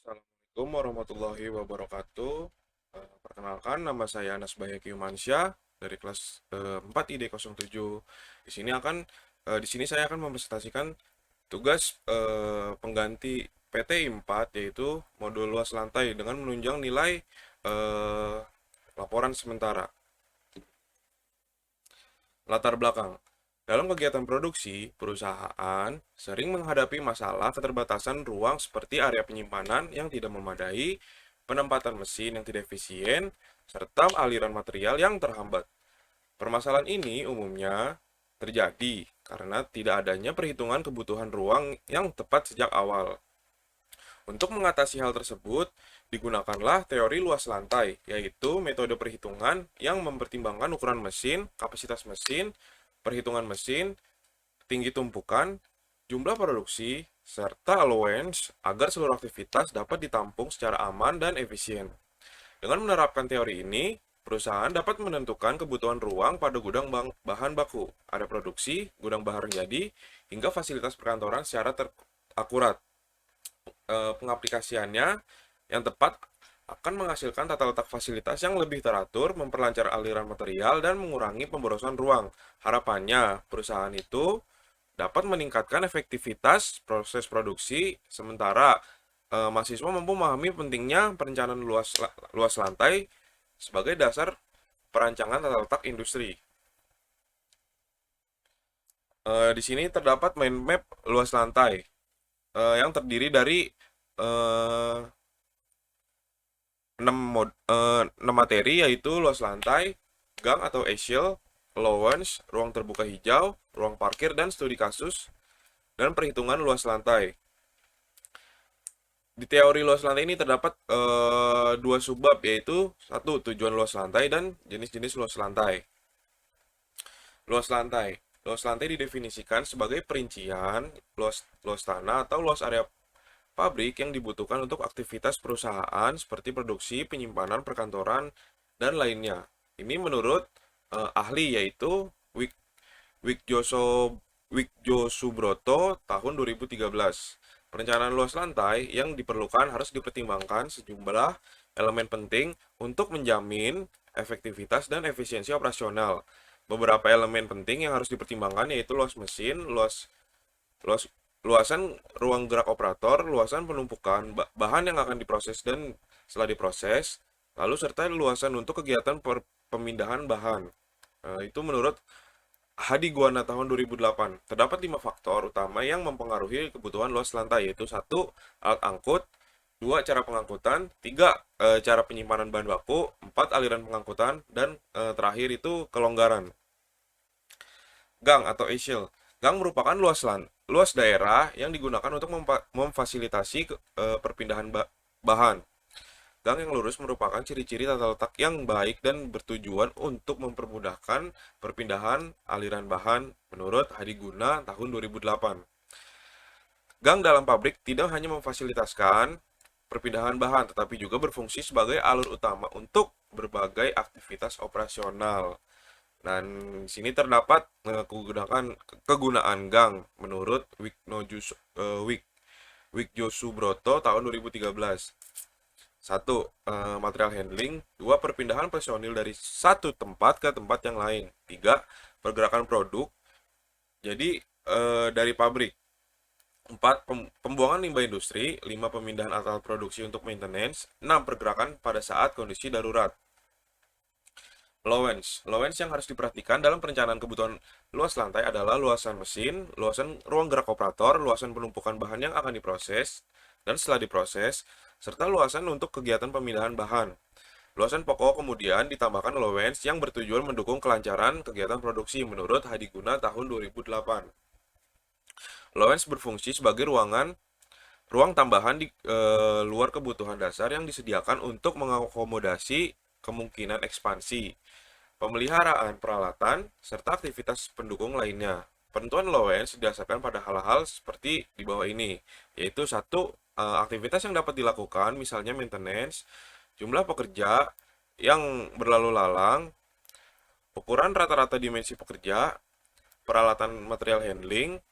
Assalamualaikum warahmatullahi wabarakatuh. Perkenalkan, nama saya Anas Bahyaki Umansyah dari kelas 4 ID 07. Di sini saya akan mempresentasikan tugas pengganti PT 4, yaitu modul luas lantai dengan menunjang nilai eh, laporan sementara. Latar belakang. Dalam kegiatan produksi, perusahaan sering menghadapi masalah keterbatasan ruang seperti area penyimpanan yang tidak memadai, penempatan mesin yang tidak efisien, serta aliran material yang terhambat. Permasalahan ini umumnya terjadi karena tidak adanya perhitungan kebutuhan ruang yang tepat sejak awal. Untuk mengatasi hal tersebut, digunakanlah teori luas lantai, yaitu metode perhitungan yang mempertimbangkan ukuran mesin, kapasitas mesin, perhitungan mesin, tinggi tumpukan, jumlah produksi, serta allowance agar seluruh aktivitas dapat ditampung secara aman dan efisien. Dengan menerapkan teori ini, perusahaan dapat menentukan kebutuhan ruang pada gudang bahan baku, area produksi, gudang bahan jadi, hingga fasilitas perkantoran secara terakurat. Pengaplikasiannya yang tepat akan menghasilkan tata letak fasilitas yang lebih teratur, memperlancar aliran material, dan mengurangi pemborosan ruang. Harapannya, perusahaan itu dapat meningkatkan efektivitas proses produksi, sementara mahasiswa mampu memahami pentingnya perencanaan luas lantai sebagai dasar perancangan tata letak industri. Di sini terdapat mind map luas lantai yang terdiri dari eh, 6 materi, yaitu luas lantai, gang atau aisle, allowance, ruang terbuka hijau, ruang parkir dan studi kasus, dan perhitungan luas lantai. Di teori luas lantai ini terdapat dua subbab, yaitu satu, tujuan luas lantai dan jenis-jenis luas lantai. Luas lantai. Luas lantai didefinisikan sebagai perincian luas tanah atau luas area pabrik yang dibutuhkan untuk aktivitas perusahaan seperti produksi, penyimpanan, perkantoran, dan lainnya. Ini menurut ahli, yaitu Wik Wikjoso Wikjo Subroto tahun 2013. Perencanaan luas lantai yang diperlukan harus dipertimbangkan sejumlah elemen penting untuk menjamin efektivitas dan efisiensi operasional. Beberapa elemen penting yang harus dipertimbangkan yaitu luas mesin, luas luasan ruang gerak operator, luasan penumpukan bahan yang akan diproses dan setelah diproses, lalu serta luasan untuk kegiatan pemindahan bahan. Itu menurut Hadi Guana tahun 2008. Terdapat 5 faktor utama yang mempengaruhi kebutuhan luas lantai, yaitu satu, alat angkut, dua, cara pengangkutan, tiga, cara penyimpanan bahan baku, empat, aliran pengangkutan, dan terakhir itu kelonggaran. Gang atau aisle. Gang merupakan luas daerah yang digunakan untuk memfasilitasi perpindahan bahan. Gang yang lurus merupakan ciri-ciri tata letak yang baik dan bertujuan untuk mempermudahkan perpindahan aliran bahan menurut Hadi Guna tahun 2008. Gang dalam pabrik tidak hanya memfasilitasikan perpindahan bahan, tetapi juga berfungsi sebagai alur utama untuk berbagai aktivitas operasional. Dan di sini terdapat kegunaan gang menurut Wikjo Subroto tahun 2013. Satu, material handling. Dua, perpindahan personil dari satu tempat ke tempat yang lain. Tiga, pergerakan produk. Jadi dari pabrik. Empat, pembuangan limbah industri. Lima, pemindahan alat produksi untuk maintenance. Enam, pergerakan pada saat kondisi darurat. Allowance yang harus diperhatikan dalam perencanaan kebutuhan luas lantai adalah luasan mesin, luasan ruang gerak operator, luasan penumpukan bahan yang akan diproses, dan setelah diproses, serta luasan untuk kegiatan pemindahan bahan. Luasan pokok kemudian ditambahkan allowance yang bertujuan mendukung kelancaran kegiatan produksi menurut Hadi Guna tahun 2008. Allowance berfungsi sebagai ruang tambahan di luar kebutuhan dasar yang disediakan untuk mengakomodasi kemungkinan ekspansi, pemeliharaan peralatan, serta aktivitas pendukung lainnya. Penentuan allowance didasarkan pada hal-hal seperti di bawah ini, yaitu satu, aktivitas yang dapat dilakukan, misalnya maintenance, jumlah pekerja yang berlalu lalang, ukuran rata-rata dimensi pekerja, peralatan material handling,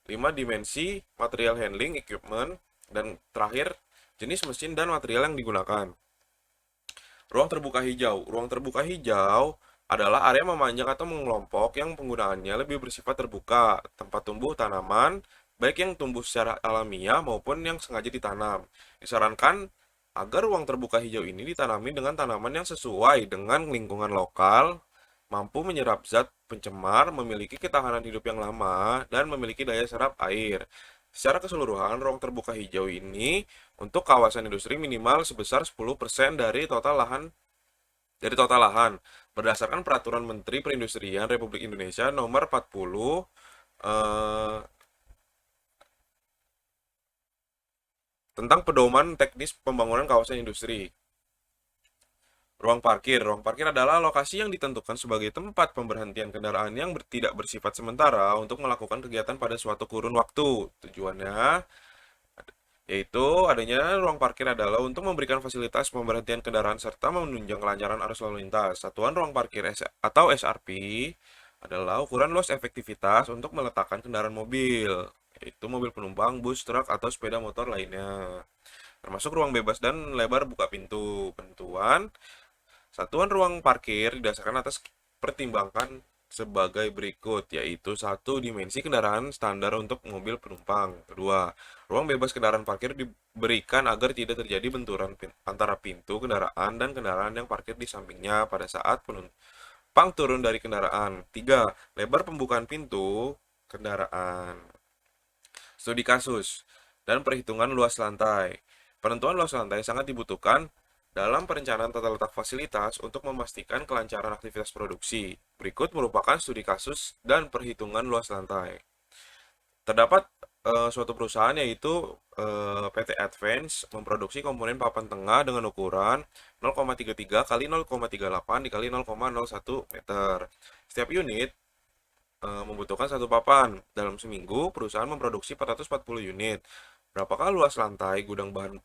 5 dimensi material handling equipment, dan terakhir jenis mesin dan material yang digunakan. Ruang terbuka hijau. Ruang terbuka hijau adalah area memanjang atau mengelompok yang penggunaannya lebih bersifat terbuka, tempat tumbuh tanaman, baik yang tumbuh secara alamiah maupun yang sengaja ditanam. Disarankan agar ruang terbuka hijau ini ditanami dengan tanaman yang sesuai dengan lingkungan lokal, mampu menyerap zat pencemar, memiliki ketahanan hidup yang lama, dan memiliki daya serap air. Secara keseluruhan, ruang terbuka hijau ini untuk kawasan industri minimal sebesar 10% dari total lahan berdasarkan Peraturan Menteri Perindustrian Republik Indonesia Nomor 40 tentang pedoman teknis pembangunan kawasan industri. Ruang parkir. Ruang parkir adalah lokasi yang ditentukan sebagai tempat pemberhentian kendaraan yang tidak bersifat sementara untuk melakukan kegiatan pada suatu kurun waktu. Tujuannya yaitu adanya ruang parkir adalah untuk memberikan fasilitas pemberhentian kendaraan serta menunjang kelancaran arus lalu lintas. Satuan ruang parkir atau SRP adalah ukuran luas efektivitas untuk meletakkan kendaraan mobil, yaitu mobil penumpang, bus, truk, atau sepeda motor lainnya. Termasuk ruang bebas dan lebar buka pintu. Penentuan satuan ruang parkir didasarkan atas pertimbangan sebagai berikut, yaitu satu, dimensi kendaraan standar untuk mobil penumpang. Kedua, ruang bebas kendaraan parkir diberikan agar tidak terjadi benturan antara pintu kendaraan dan kendaraan yang parkir di sampingnya pada saat penumpang turun dari kendaraan. Tiga, lebar pembukaan pintu kendaraan. Studi kasus dan perhitungan luas lantai. Penentuan luas lantai sangat dibutuhkan dalam perencanaan tata letak fasilitas untuk memastikan kelancaran aktivitas produksi. Berikut merupakan studi kasus dan perhitungan luas lantai. Terdapat suatu perusahaan yaitu PT Advance memproduksi komponen papan tengah dengan ukuran 0,33 kali 0,38 dikali 0,01 meter. Setiap unit membutuhkan satu papan. Dalam seminggu, perusahaan memproduksi 440 unit. Berapakah luas lantai gudang bahan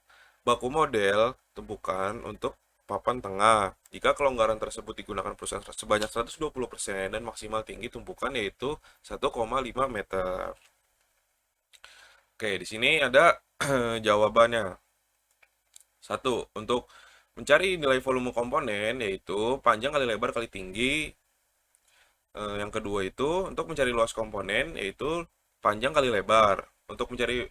baku model tumpukan untuk papan tengah? Jika kelonggaran tersebut digunakan perusahaan sebanyak 120% dan maksimal tinggi tumpukan yaitu 1,5 meter. Oke, di sini ada jawabannya. Satu, untuk mencari nilai volume komponen yaitu panjang kali lebar kali tinggi. Yang kedua itu untuk mencari luas komponen yaitu panjang kali lebar. Untuk mencari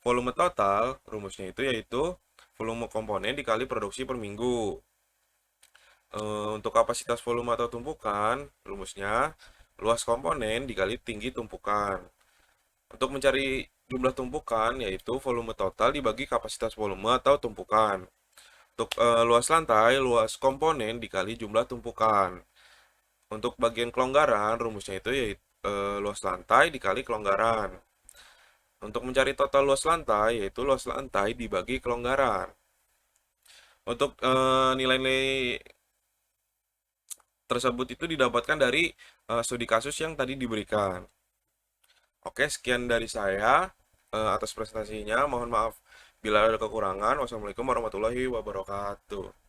volume total, rumusnya itu yaitu volume komponen dikali produksi per minggu. Untuk kapasitas volume atau tumpukan, rumusnya luas komponen dikali tinggi tumpukan. Untuk mencari jumlah tumpukan, yaitu volume total dibagi kapasitas volume atau tumpukan. Untuk luas lantai, luas komponen dikali jumlah tumpukan. Untuk bagian kelonggaran, rumusnya itu yaitu luas lantai dikali kelonggaran. Untuk mencari total luas lantai, yaitu luas lantai dibagi kelonggaran. Untuk nilai-nilai tersebut itu didapatkan dari studi kasus yang tadi diberikan. Oke, sekian dari saya atas presentasinya. Mohon maaf bila ada kekurangan. Wassalamualaikum warahmatullahi wabarakatuh.